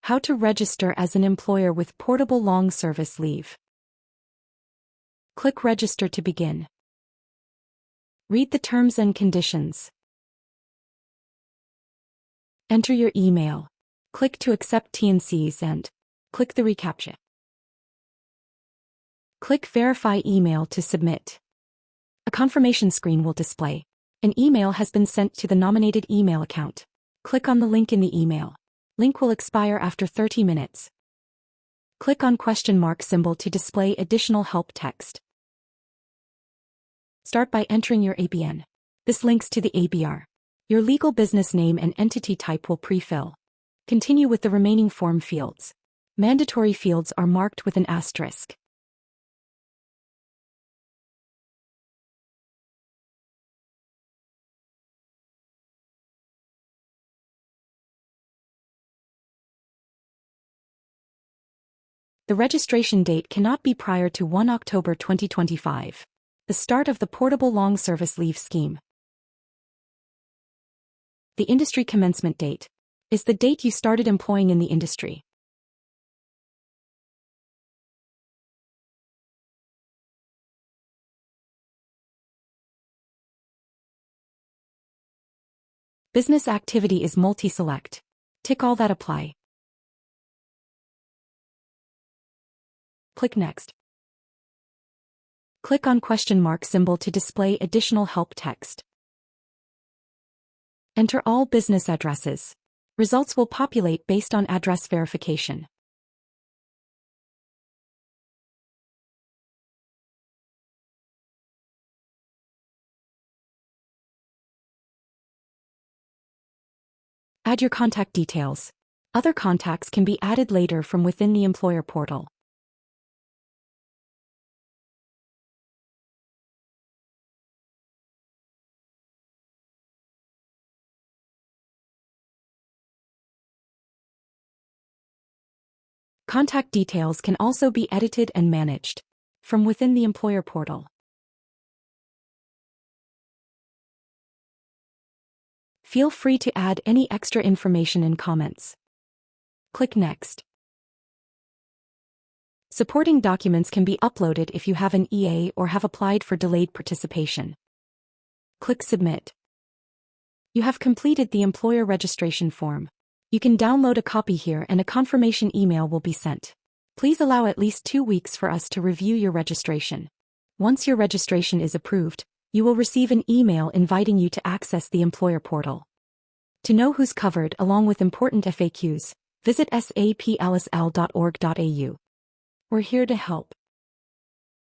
How to register as an employer with portable long service leave. Click Register to begin. Read the terms and conditions. Enter your email. Click to accept T&Cs and click the reCAPTCHA. Click Verify Email to submit. A confirmation screen will display. An email has been sent to the nominated email account. Click on the link in the email. Link will expire after 30 minutes. Click on question mark symbol to display additional help text. Start by entering your ABN. This links to the ABR. Your legal business name and entity type will pre-fill. Continue with the remaining form fields. Mandatory fields are marked with an asterisk. The registration date cannot be prior to 1 October 2025, the start of the Portable Long Service Leave Scheme. The industry commencement date is the date you started employing in the industry. Business activity is multi-select. Tick all that apply. Click Next. Click on question mark symbol to display additional help text. Enter all business addresses. Results will populate based on address verification. Add your contact details. Other contacts can be added later from within the employer portal. Contact details can also be edited and managed from within the employer portal. Feel free to add any extra information in comments. Click Next. Supporting documents can be uploaded if you have an EA or have applied for delayed participation. Click Submit. You have completed the employer registration form. You can download a copy here and a confirmation email will be sent. Please allow at least 2 weeks for us to review your registration. Once your registration is approved, you will receive an email inviting you to access the employer portal. To know who's covered along with important FAQs, visit saplsl.org.au. We're here to help.